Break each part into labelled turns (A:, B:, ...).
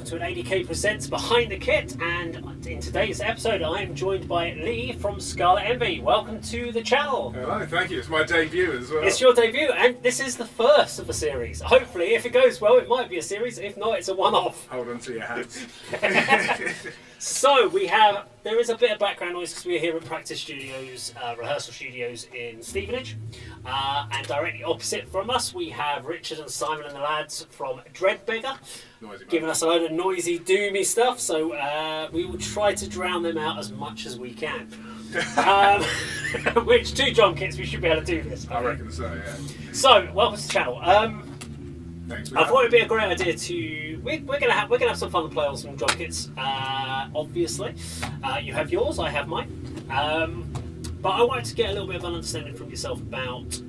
A: to an A.D.K Presents Behind the Kit, and in today's episode I am joined by Lee from Skarlet Envy. Welcome to the channel.
B: Hello, thank you. It's my debut as well.
A: It's your debut, and this is the first of a series. Hopefully, if it goes well, it might be a series. If not, it's a one-off.
B: Hold on to your hats.
A: So there is a bit of background noise because we're here at Practice Studios, rehearsal studios in Stevenage. And directly opposite from us, we have Richard and Simon and the lads from Dreadbeggar, giving us a load of noisy, doomy stuff. So we will try to drown them out as much as we can. Which, two drum kits, we should be able to do this.
B: I reckon so, yeah.
A: So, welcome to the channel.
B: Thanks.
A: I thought it'd be a great idea to. We're gonna have some fun and play on some drum kits. Obviously, you have yours, I have mine. But I wanted to get a little bit of an understanding from yourself about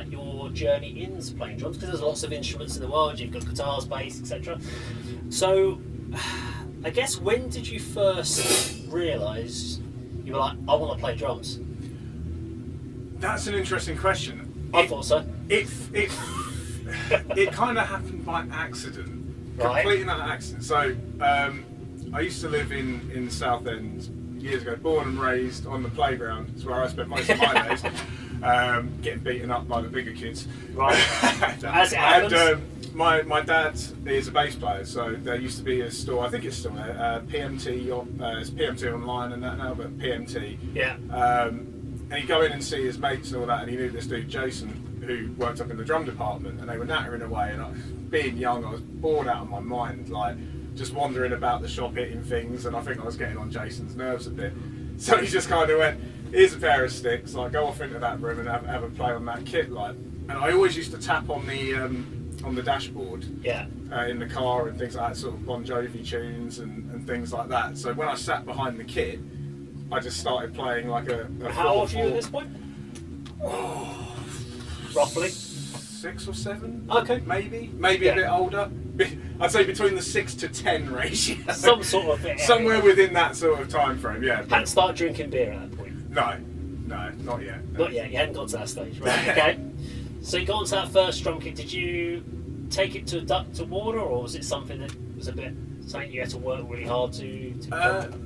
A: your journey into playing drums, because there's lots of instruments in the world. You've got guitars, bass, etc. So, I guess when did you first realise you were like, I want to play drums?
B: That's an interesting question.
A: I thought so.
B: It kind of happened by accident,
A: Right.
B: completely an accident. So I used to live in Southend years ago, born and raised on the playground. It's where I spent most of my days, getting beaten up by the bigger kids.
A: Right. As it happens.
B: And my dad is a bass player, so there used to be a store. I think it's still there. PMT, it's PMT online and that now, but PMT.
A: Yeah.
B: And he'd go in and see his mates and all that, and he knew this dude Jason, who worked up in the drum department, and they were nattering away, and being young, I was bored out of my mind, like just wandering about the shop hitting things, and I think I was getting on Jason's nerves a bit. So he just kind of went, here's a pair of sticks, like go off into that room and have a play on that kit, like. And I always used to tap on the dashboard,
A: Yeah.
B: in the car and things like that, sort of Bon Jovi tunes and things like that. So when I sat behind the kit, I just started playing like a
A: How old are you at this point? Roughly?
B: 6 or 7.
A: Okay.
B: Maybe
A: Yeah.
B: a bit older. I'd say between the 6 to 10 ratio.
A: Some sort of area.
B: Somewhere within that sort of time frame, yeah.
A: Hadn't started drinking beer at that point?
B: No, not yet. No.
A: Not yet, you hadn't got to that stage, right? Okay. So you got onto that first drum kit, did you take it to duck to water, or was it something that was something you had to work really hard to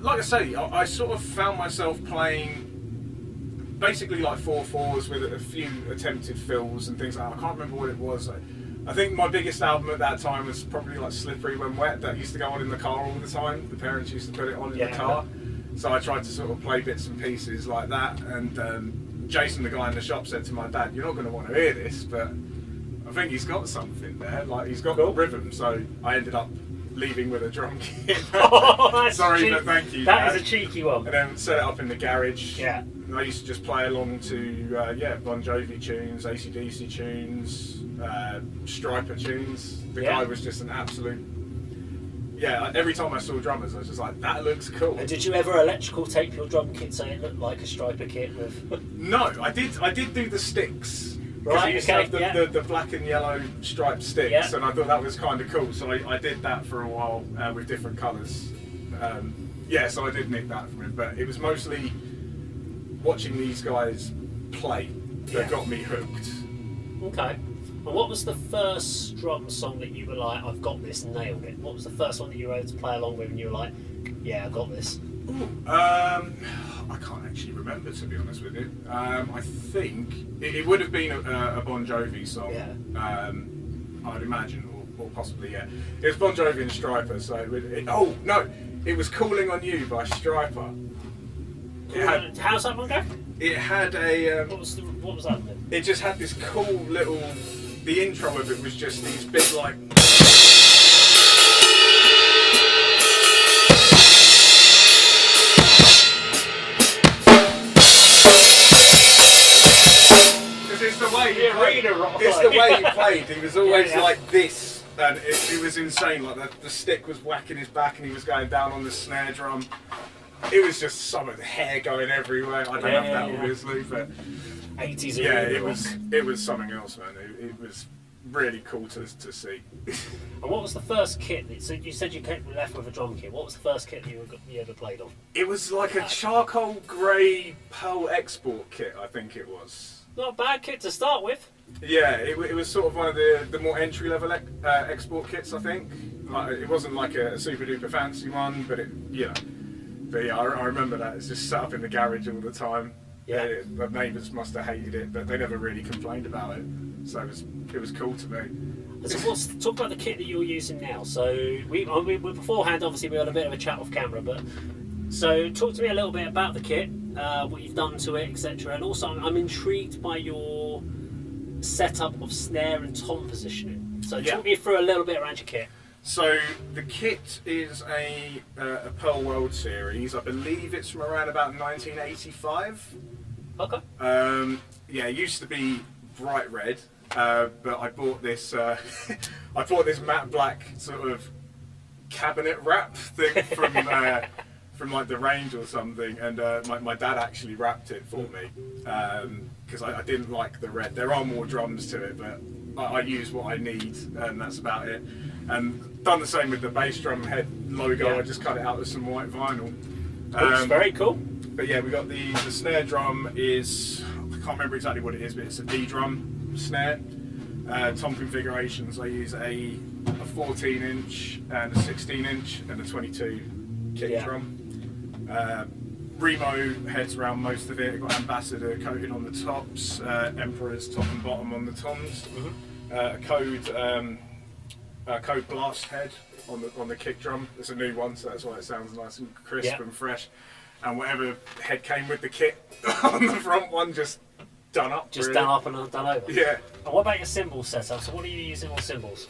B: Like I say, I sort of found myself playing basically like 4/4s with a few attempted fills and things like that. I can't remember what it was. I think my biggest album at that time was probably like Slippery When Wet, that used to go on in the car all the time. The parents used to put it on in the car. So I tried to sort of play bits and pieces like that. And Jason, the guy in the shop, said to my dad, "You're not going to want to hear this, but I think he's got something there. Like he's got rhythm." So I ended up leaving with a drum kit. Sorry, but thank you.
A: That is a cheeky one.
B: And then set it up in the garage.
A: Yeah.
B: And I used to just play along to Bon Jovi tunes, AC/DC tunes, Striper tunes. The guy was just an absolute. Yeah, every time I saw drummers, I was just like, that looks cool.
A: And did you ever electrical tape your drum kit so it looked like a striper kit with?
B: No, I did do the sticks.
A: Right,
B: you used to have the black and yellow striped sticks, and I thought that was kind of cool. So I did that for a while with different colours. So I did nick that from him, but it was mostly watching these guys play that got me hooked.
A: Okay. And what was the first drum song that you were like, I've got this, nailed it? What was the first one that you were able to play along with and you were like, yeah, I got this?
B: I can't actually remember, to be honest with you. I think it would have been a Bon Jovi song.
A: Yeah.
B: I'd imagine, or possibly, yeah. It was Bon Jovi and Striper, so it was Calling on You by Striper.
A: How's that one go?
B: It had a...
A: what was that then?
B: It just had this cool little... The intro of it was just these big, like... It's the way he played. He was always like this, and it was insane. Like the stick was whacking his back, and he was going down on the snare drum. It was just some of the hair going everywhere. I don't have that obviously, but
A: 80s.
B: Yeah, it was something else, man. It was really cool to see.
A: And what was the first kit? So you said you left with a drum kit. What was the first kit you ever played on?
B: It was like a charcoal grey Pearl export kit, I think it was.
A: Not a bad kit to start with.
B: Yeah, it was sort of one of the more entry level export kits, I think. It wasn't like a super duper fancy one, but But yeah, I remember that. It's just sat up in the garage all the time.
A: Yeah.
B: The neighbours must have hated it, but they never really complained about it. So it was cool to me.
A: So talk about the kit that you're using now. So we beforehand, obviously, we had a bit of a chat off camera, but so talk to me a little bit about the kit, what you've done to it, etc. And also, I'm intrigued by your setup of snare and tom positioning. So talk me through a little bit around your kit.
B: So the kit is a Pearl World series. I believe it's from around about 1985.
A: Okay.
B: It used to be bright red, but I bought this. I bought this matte black sort of cabinet wrap thing from like the range or something, and my dad actually wrapped it for me because I didn't like the red. There are more drums to it, but I use what I need, and that's about it. And done the same with the bass drum head logo.
A: Yeah.
B: I just cut it out with some white vinyl.
A: Looks very cool.
B: But yeah, we got the snare drum is, I can't remember exactly what it is, but it's a D drum snare. Tom configurations, I use a 14 inch and a 16 inch and a 22 kick drum. Remo heads around most of it. Got Ambassador coating on the tops, Emperor's top and bottom on the toms. Code blast head on the kick drum. It's a new one, so that's why it sounds nice and crisp and fresh. And whatever head came with the kit on the front one, just done up.
A: Just
B: really.
A: done up and done over.
B: Yeah.
A: And what about your cymbal setup? So what are you using on cymbals?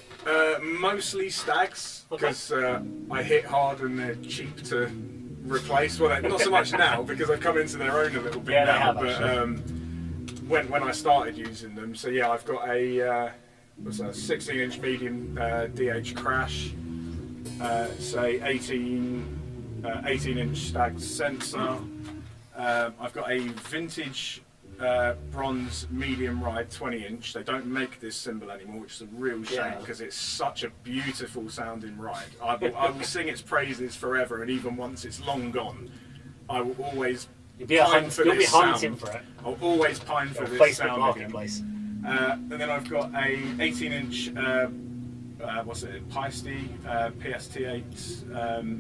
B: Mostly Stags, because I hit hard and they're cheap to replace. Well, not so much now because they've come into their own a little bit now. But when I started using them, so yeah, I've got a 16-inch medium DH Crash, say 18-inch Stag sensor. I've got a vintage bronze medium ride 20-inch. They don't make this cymbal anymore, which is a real shame because it's such a beautiful sounding ride. I will sing its praises forever, and even once it's long gone, I will always pine for this sound.
A: For it.
B: I'll always pine for this
A: Facebook
B: sound
A: Marketplace.
B: again. And then I've got a 18-inch Peisty PST8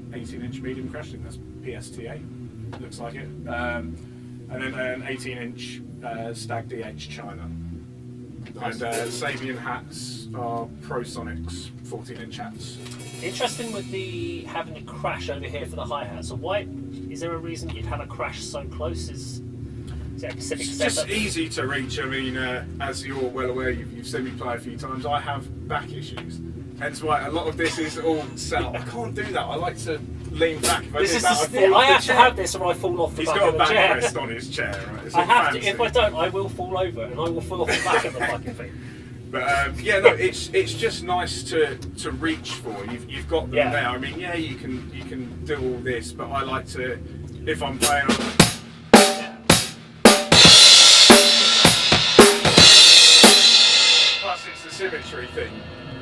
B: 18-inch medium crash. I think that's PST8. Looks like it. And then an 18-inch Stag DH China. Nice. And Sabian hats are ProSonics 14-inch hats.
A: Interesting with the having a crash over here for the hi-hat. So why is there a reason you'd have a crash so close? Is it a specific
B: it's
A: setup?
B: just easy to reach. I mean, as you're well aware, you've seen me play a few times. I have back issues, hence why a lot of this is all set up. I can't do that. I like to lean back. If I do that, I fall off
A: I have
B: the
A: to
B: chair.
A: have this or I fall off the back
B: He's got
A: of
B: a
A: the chair.
B: backrest on his chair. Right? It's
A: I
B: all
A: have
B: fancy.
A: to. If I don't, I will fall over and I will fall off the back of the fucking thing.
B: But it's just nice to reach for. You've got them there. I mean, you can do all this, but I like to, if I'm playing. Plus, it's the symmetry thing.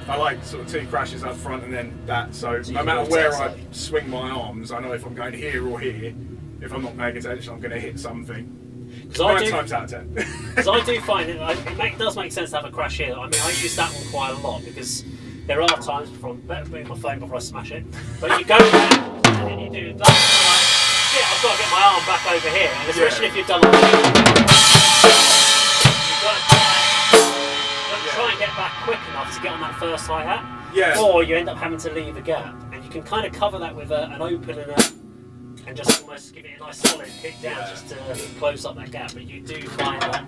B: I like sort of two crashes up front and then that. So no matter where I swing my arms, I know if I'm going here or here. If I'm not paying attention, I'm going to hit something. 9 times out of 10.
A: Because I do find it does make sense to have a crash here. I mean, I use that one quite a lot because there are times before better move my phone before I smash it. But you go there and then you do that. And like, shit, I've got to get my arm back over here. And especially if you've done like you've got to try and get back quick enough to get on that first hi-hat.
B: Yeah.
A: Or you end up having to leave a gap. And you can kind of cover that with an open and just almost give it a nice solid kick down just to close up that gap. But you do find that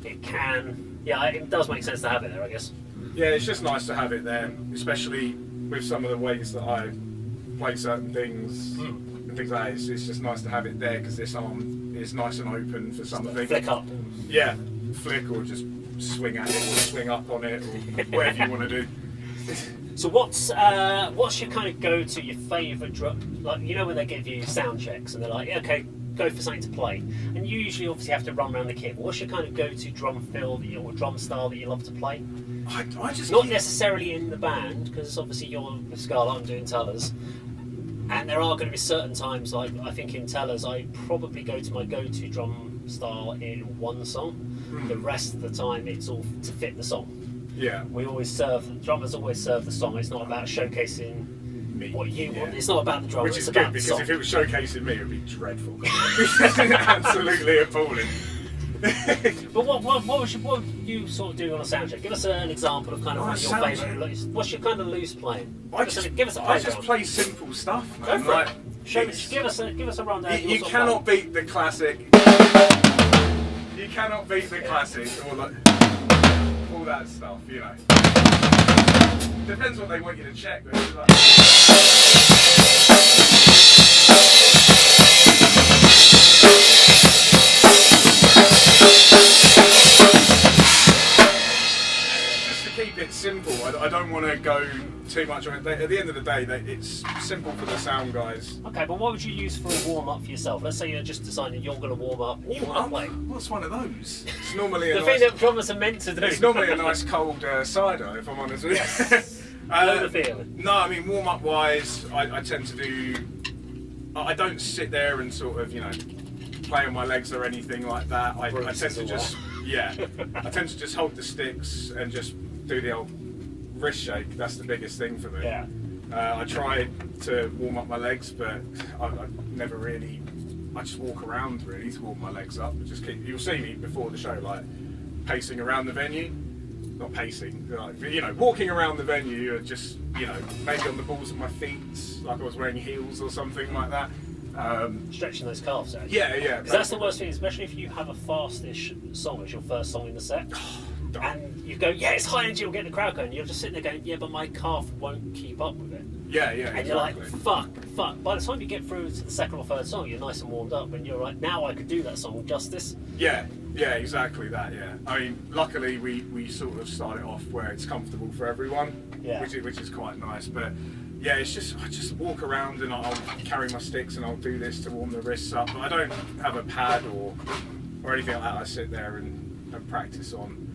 A: it can, it does make sense to have it there, I guess.
B: Yeah, it's just nice to have it there, especially with some of the ways that I play certain things and things like that. It's just nice to have it there because this arm is nice and open for something.
A: Flick up.
B: Yeah, flick or just swing at it or swing up on it or whatever you want to do.
A: So what's your kind of go-to, your favourite drum? Like, you know when they give you sound checks and they're like, okay, go for something to play, and you usually obviously have to run around the kit. But what's your kind of go-to drum fill or drum style that you love to play?
B: I just
A: not necessarily in the band because obviously you're with Skarlet, I'm doing Tellers, and there are going to be certain times, like I think in Tellers, I probably go to my go-to drum style in one song. The rest of the time, it's all to fit the song.
B: Yeah.
A: We always serve, the drummers always serve the song. It's not about showcasing
B: Me.
A: what you want. It's not about the drummer.
B: Which
A: it's
B: is
A: about
B: good,
A: the
B: because
A: song.
B: if it was showcasing me, it would be dreadful. Absolutely appalling.
A: But what would you sort of do on a soundcheck? Give us an example of kind of
B: On a
A: one of your
B: soundcheck?
A: favourite. What's your kind of loose playing?
B: I
A: Give us a
B: just
A: playground.
B: play simple stuff,
A: Go
B: man.
A: for
B: Like,
A: it. Show me,
B: it's-
A: give us a rundown. of your
B: You
A: sort of
B: cannot
A: playing.
B: beat the classic. You cannot beat the classic, or like all that stuff, you know. Depends what they want you to check. But it's like, just to keep it simple, I don't want to go too much on it. At the end of the day, it's simple for the sound guys.
A: Okay, but what would you use for a warm up for yourself? Let's say you're just deciding you're going to warm up and you want to play.
B: What's one of those? It's normally a
A: The
B: nice,
A: thing that drummers are meant to do.
B: it's normally a nice cold cider, if I'm honest with you.
A: Know the feeling.
B: No, I mean warm up wise, I tend to do. I don't sit there and sort of play on my legs or anything like that. I tend to just I tend to just hold the sticks and just do the old wrist shake. That's the biggest thing for me.
A: Yeah.
B: I try to warm up my legs, but I never really. I just walk around really to warm my legs up. Just keep. You'll see me before the show, like pacing around the venue. Not pacing, like, walking around the venue, and just maybe on the balls of my feet, like I was wearing heels or something like that.
A: Stretching those calves out.
B: Yeah.
A: Because that's the worst thing, especially if you have a fastish song as your first song in the set. And you go, yeah, it's high energy, you'll get the crowd going. You're just sitting there going, yeah, but my calf won't keep up with it.
B: Yeah,
A: And you're like, fuck. By the time you get through to the second or third song, you're nice and warmed up, and you're like, now I could do that song justice.
B: Yeah, exactly that. Yeah, I mean, luckily we sort of started off where it's comfortable for everyone, which is quite nice. But yeah, I just walk around and I'll carry my sticks and I'll do this to warm the wrists up. But I don't have a pad or anything like that. I sit there and practice on.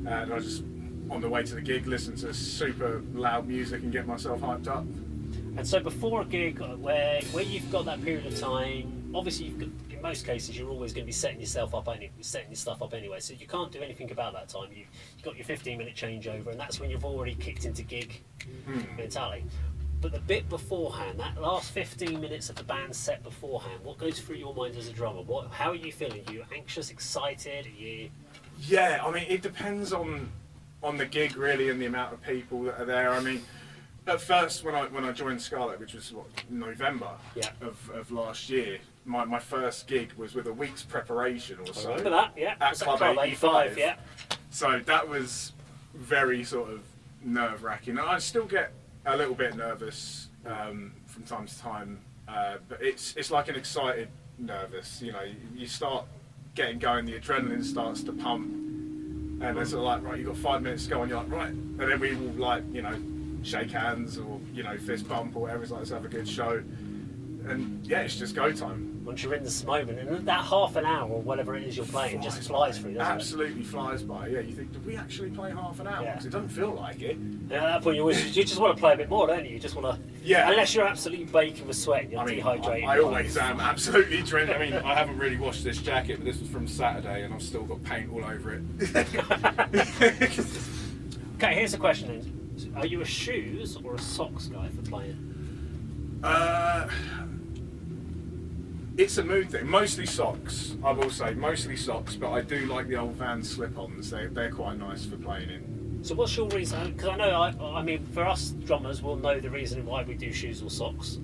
B: And I just, on the way to the gig, listen to super loud music and get myself hyped up.
A: And so before a gig, where you've got that period of time, obviously in most cases you're always going to be setting your stuff up anyway. So you can't do anything about that time. You've got your 15-minute changeover, and that's when you've already kicked into gig mentality. But the bit beforehand, that last 15 minutes of the band set beforehand, what goes through your mind as a drummer? How are you feeling? Are you anxious, excited? Are you...
B: Yeah, I mean, it depends on the gig really and the amount of people that are there. I mean, at first when I joined Skarlet, which was November of last year, my first gig was with a week's preparation or so.
A: I remember that, yeah.
B: At Club 85,
A: yeah.
B: So that was very sort of nerve-wracking. I still get a little bit nervous from time to time, but it's like an excited nervous. You start getting going, the adrenaline starts to pump, and they're sort of like, right, you've got 5 minutes to go, and you're like, right, and then we will like, shake hands or fist bump or whatever. It's like, let's have a good show, and yeah, it's just go time.
A: Once you're in this moment, and that half an hour or whatever it is you're playing just flies through, doesn't
B: Absolutely flies by. Yeah, you think, did we actually play half an hour?
A: Yeah.
B: Because it doesn't feel like it.
A: And at that point, you just want to play a bit more, don't you? You just want to.
B: Yeah.
A: Unless you're absolutely baking with sweat and you're dehydrated.
B: I always am absolutely drenched. I mean, I haven't really washed this jacket, but this was from Saturday, and I've still got paint all over it.
A: Okay, here's a question then. Are you a shoes or a socks guy for playing?
B: It's a mood thing. Mostly socks, I will say. Mostly socks, but I do like the old Vans slip-ons. They're quite nice for playing in.
A: So what's your reason? Because I know, I mean, for us drummers, we'll know the reason why we do shoes or socks.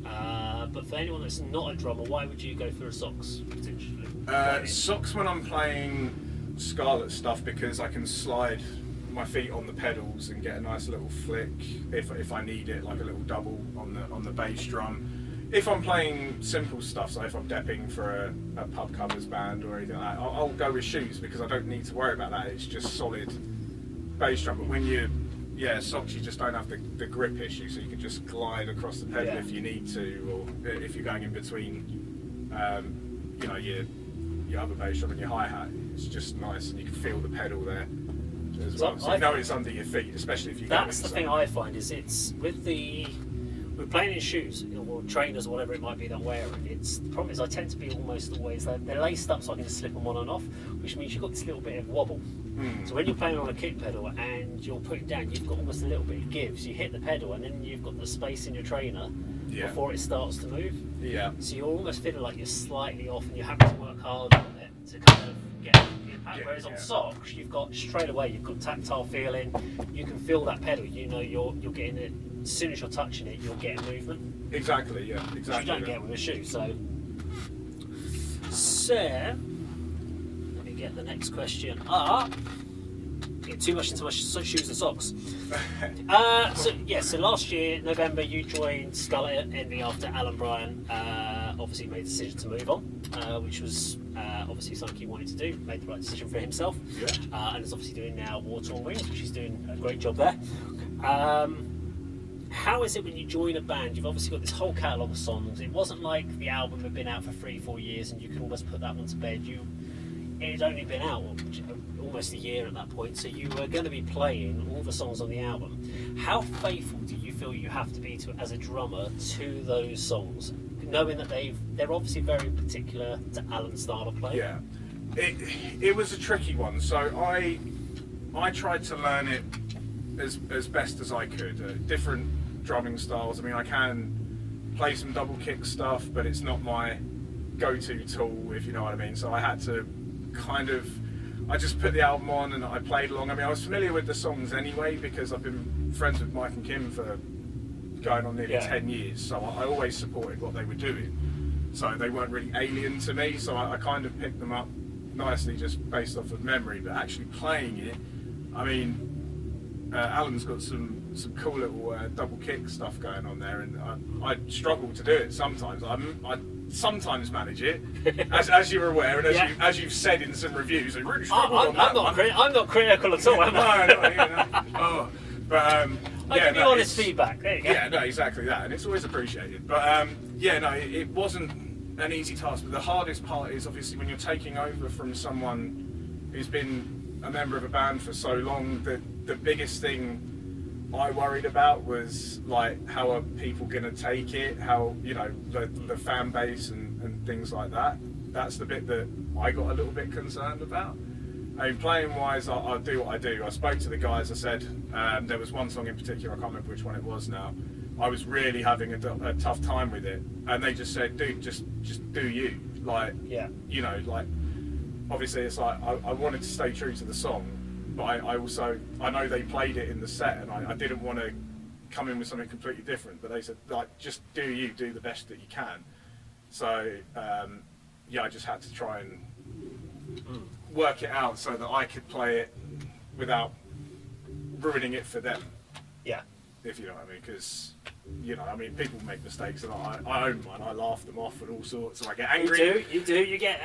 A: But for anyone that's not a drummer, why would you go for a socks potentially?
B: Socks when I'm playing Skarlet stuff, because I can slide my feet on the pedals and get a nice little flick if I need it, like a little double on the bass drum. If I'm playing simple stuff, so if I'm depping for a pub covers band or anything like that, I'll go with shoes because I don't need to worry about that. It's just solid bass drum. But when socks, you just don't have the grip issue, so you can just glide across the pedal if you need to, or if you're going in between, your other bass drum and your hi-hat. It's just nice, and you can feel the pedal there as well. So you know it's under your feet, especially if you.
A: That's the thing I find is it's with with playing in shoes or trainers or whatever it might be that I'm wearing, the problem is I tend to be almost always they're laced up so I can slip them on and off, which means you've got this little bit of wobble. So when you're playing on a kick pedal and you're putting down, you've got almost a little bit of give. So you hit the pedal and then you've got the space in your trainer before it starts to move.
B: Yeah.
A: So you're almost feeling like you're slightly off and you're having to work hard on it to kind of get the impact. Whereas on socks, you've got straight away, you've got tactile feeling. You can feel that pedal. You know you're getting it. As soon as you're touching it, you're getting movement.
B: Exactly. Yeah. Exactly.
A: Which you don't get with a shoe. So let me get the next question. Get too much into my shoes and socks. So last year, November, you joined Skarlet Envy after Alan Bryan obviously made the decision to move on, which was obviously something he wanted to do, made the right decision for himself, and is obviously doing now War Torn Wings, which he's doing a great job there. How is it when you join a band? You've obviously got this whole catalogue of songs. It wasn't like the album had been out for 3-4 years and you could almost put that one to bed. It had only been out almost a year at that point, so you were going to be playing all the songs on the album. How faithful do you feel you have to be as a drummer to those songs, knowing that they're obviously very particular to Alan's style of play?
B: Yeah, it was a tricky one. So I tried to learn it as best as I could. Different drumming styles. I mean, I can play some double kick stuff, but it's not my go-to tool, if you know what I mean. So I had to I just put the album on and I played along. I mean, I was familiar with the songs anyway because I've been friends with Mike and Kim for going on nearly 10 years. So I always supported what they were doing. So they weren't really alien to me. So I kind of picked them up nicely just based off of memory. But actually playing it, I mean, Alan's got some cool little double kick stuff going on there, and I struggle to do it sometimes. I sometimes manage it, as you're aware, and as you've said in some reviews, I really struggle on that one.
A: I'm not critical at all, am I?
B: No. But
A: I give you honest feedback. There you go.
B: Yeah, no, exactly that, and it's always appreciated. But it wasn't an easy task. But the hardest part is obviously when you're taking over from someone who's been a member of a band for so long. The biggest thing I worried about was like, how are people going to take it? How, the fan base and things like that. That's the bit that I got a little bit concerned about. I mean, playing wise, I'll do what I do. I spoke to the guys. I said there was one song in particular. I can't remember which one it was now. I was really having a tough time with it, and they just said, "Dude, just do you." Obviously, it's like I wanted to stay true to the song. But I know they played it in the set, and I didn't want to come in with something completely different. But they said, like, just do the best that you can. So, I just had to try and work it out so that I could play it without ruining it for them.
A: Yeah.
B: If you know what I mean, because, people make mistakes, and I own mine. I laugh them off and all sorts, and I get angry.
A: You do. You get...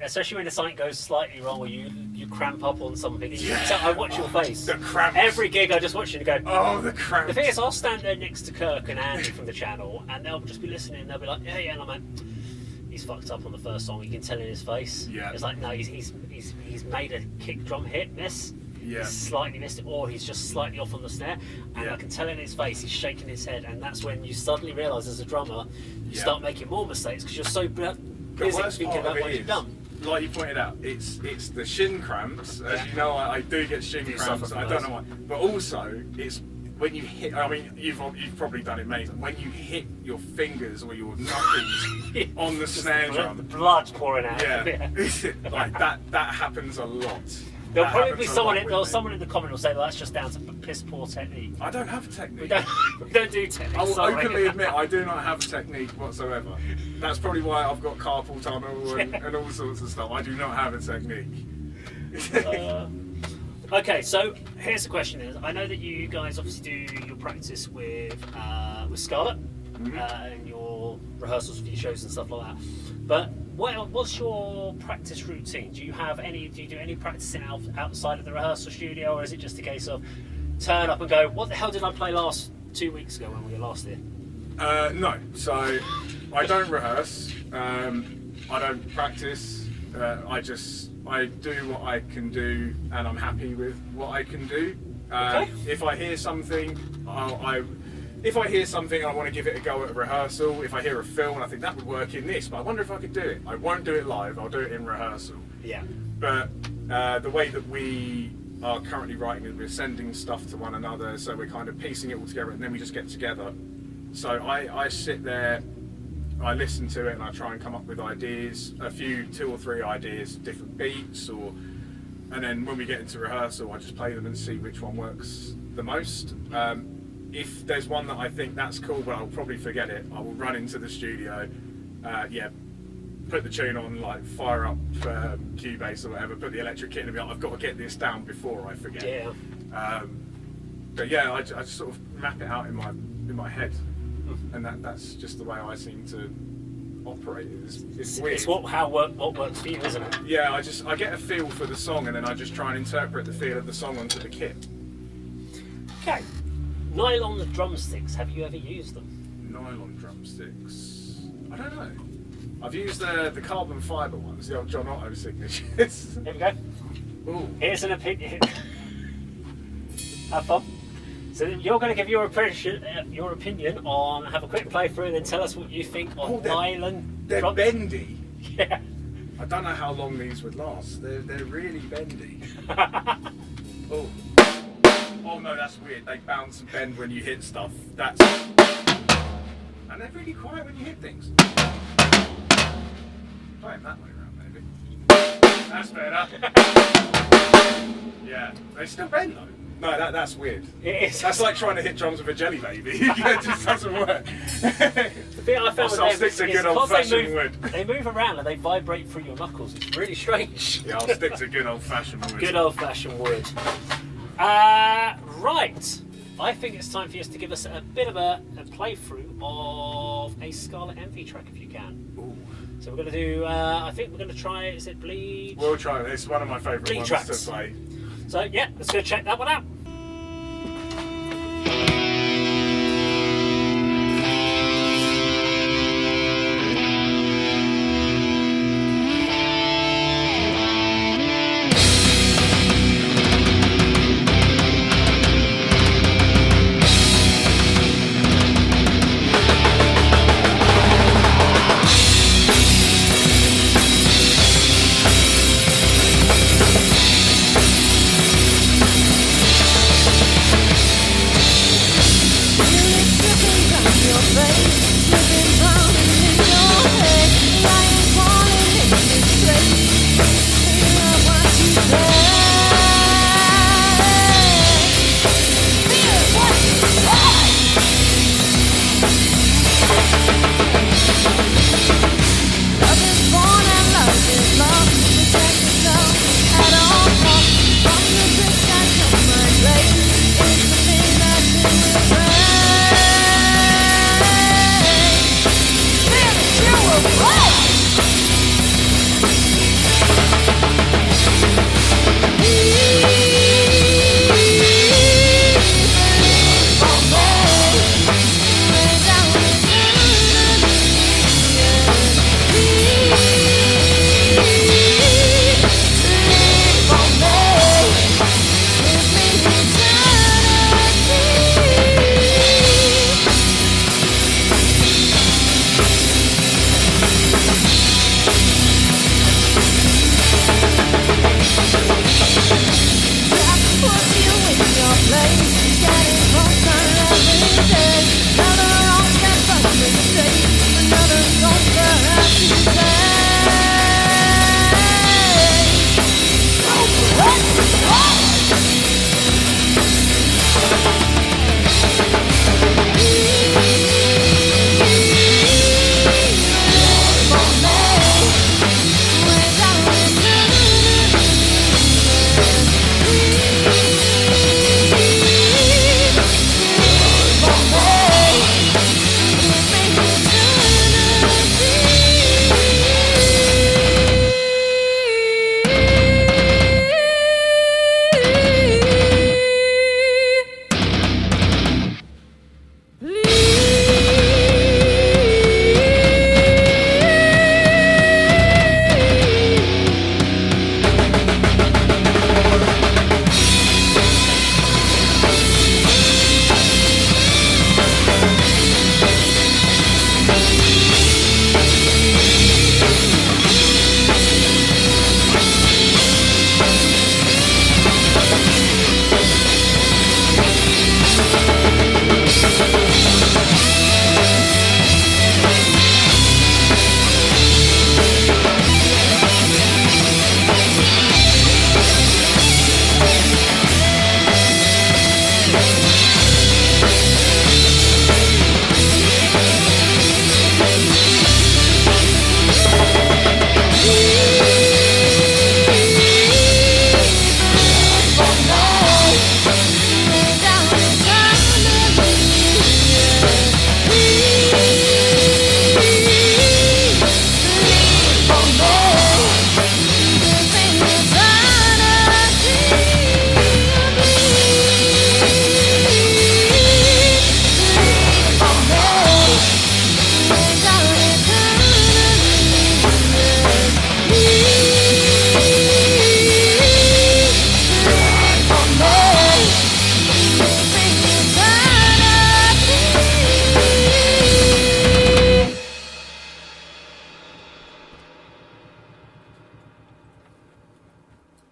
A: especially when something goes slightly wrong or you cramp up on something. I watch your face.
B: The cramps.
A: Every gig I just watch you and go,
B: oh, the cramps.
A: The thing is, I'll stand there next to Kirk and Andy from the channel and they'll just be listening and they'll be like, yeah, and I'm like, he's fucked up on the first song, you can tell in his face.
B: Yeah.
A: It's like, no, he's made a kick drum hit miss.
B: Yeah.
A: He's slightly missed it, or he's just slightly off on the snare, and I can tell in his face he's shaking his head, and that's when you suddenly realise as a drummer you start making more mistakes because you're so busy thinking about what you've done.
B: Like you pointed out, it's the shin cramps. As you know, I do get shin cramps. I don't know why, but also it's when you hit. I mean, you've probably done it many times. When you hit your fingers or your knuckles on the snare drum,
A: the blood's pouring out.
B: Yeah, like that happens a lot.
A: There'll probably be someone in the comment will say, well, that's just down to piss poor technique.
B: I don't have a technique.
A: We don't do technique.
B: I will openly admit I do not have a technique whatsoever. That's probably why I've got carpal tunnel and all sorts of stuff. I do not have a technique.
A: Okay, so here's the question. I know that you guys obviously do your practice with Skarlet and your rehearsals for your shows and stuff like that. But what's your practice routine? Do you do any practicing outside of the rehearsal studio, or is it just a case of turn up and go, what the hell did I play 2 weeks ago when we were last here?
B: No, so I don't rehearse, I don't practice, I do what I can do and I'm happy with what I can do.
A: Okay.
B: If I hear something, if I hear something and I want to give it a go at a rehearsal, if I hear a film and I think that would work in this, but I wonder if I could do it. I won't do it live, I'll do it in rehearsal.
A: Yeah.
B: But the way that we are currently writing is we're sending stuff to one another, so we're kind of piecing it all together and then we just get together. So I sit there, I listen to it and I try and come up with ideas, 2 or 3 ideas, different beats, and then when we get into rehearsal I just play them and see which one works the most. If there's one that I think that's cool but I'll probably forget it, I will run into the studio, put the tune on, like fire up Cubase or whatever, put the electric kit in and be like, I've got to get this down before I forget.
A: Yeah.
B: But yeah, I just sort of map it out in my head, and that's just the way I seem to operate. It's weird.
A: It's what works for you, isn't it?
B: Yeah, I get a feel for the song and then I just try and interpret the feel of the song onto the kit.
A: Okay. Nylon drumsticks, have you ever used them?
B: Nylon drumsticks? I don't know. I've used the carbon fibre ones, the old John Otto signatures.
A: Here we go.
B: Ooh.
A: Here's an opinion. Have fun. So you're going to give your opinion on, have a quick playthrough and then tell us what you think on nylon.
B: They're bendy.
A: Yeah.
B: I don't know how long these would last. They're really bendy. Oh. Oh no, that's weird. They bounce and bend when you hit stuff. And they're really quiet when you hit things. Play them that way around, maybe. That's better. Yeah, they still bend though. No, that's weird.
A: It is.
B: That's like trying to hit drums with a jelly baby. It just doesn't work.
A: The thing I found
B: I'll stick to good old-fashioned wood.
A: They move around and they vibrate through your knuckles. It's really strange.
B: Yeah, I'll stick to good old-fashioned wood.
A: Good old-fashioned wood. Right. I think it's time for you to give us a bit of a playthrough of a Skarlet Envy track, if you can.
B: Ooh.
A: So we're going to do, I think we're going to try, is it Bleed?
B: We'll try it. It's one of my favourite
A: Bleed
B: ones
A: tracks
B: to play.
A: So yeah, let's go check that one out.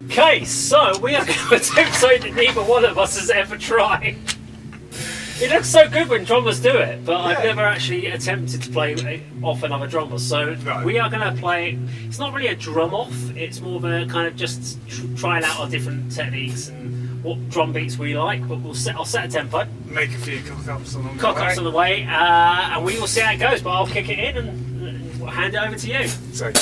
A: Okay, so we are going to attempt something that neither one of us has ever tried. It looks so good when drummers do it, but I've never actually attempted to play off another drummer. So we are going to play. It's not really a drum off. It's more of a kind of just trying out our different techniques and what drum beats we like. But I'll set a tempo.
B: Make a few cock-ups on the way.
A: Cock-ups on the way, and we will see how it goes. But I'll kick it in and hand it over to you.
B: So.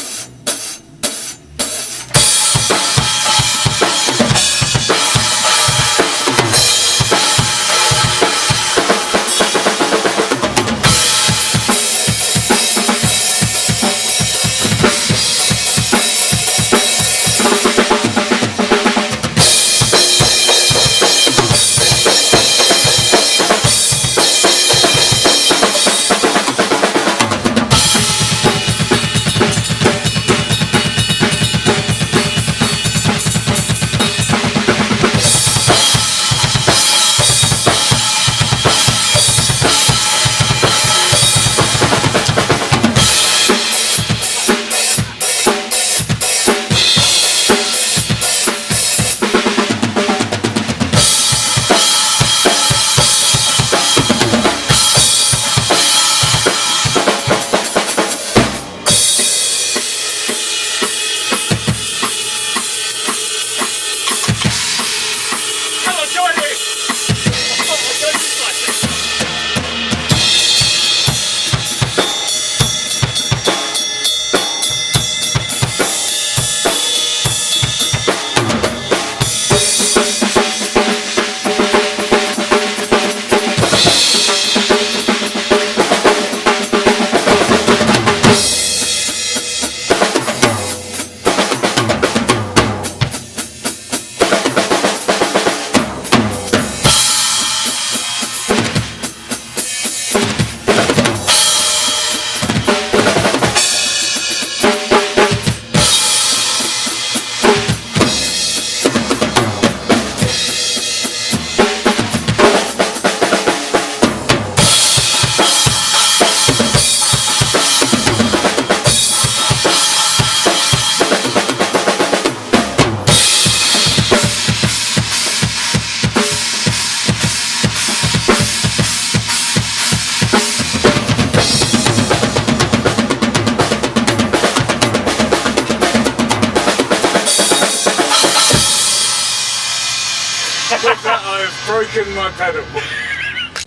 B: With that, I've broken my pedal.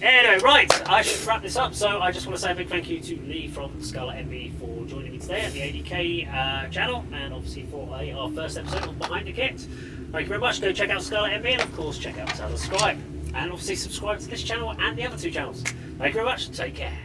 A: Anyway, right, I should wrap this up. So I just want to say a big thank you to Lee from Skarlet Envy for joining me today at the A.D.K channel, and obviously for our first episode of Behind the Kit. Thank you very much. Go check out Skarlet Envy, and of course check out Subscribe. And obviously subscribe to this channel and the other two channels. Thank you very much. Take care.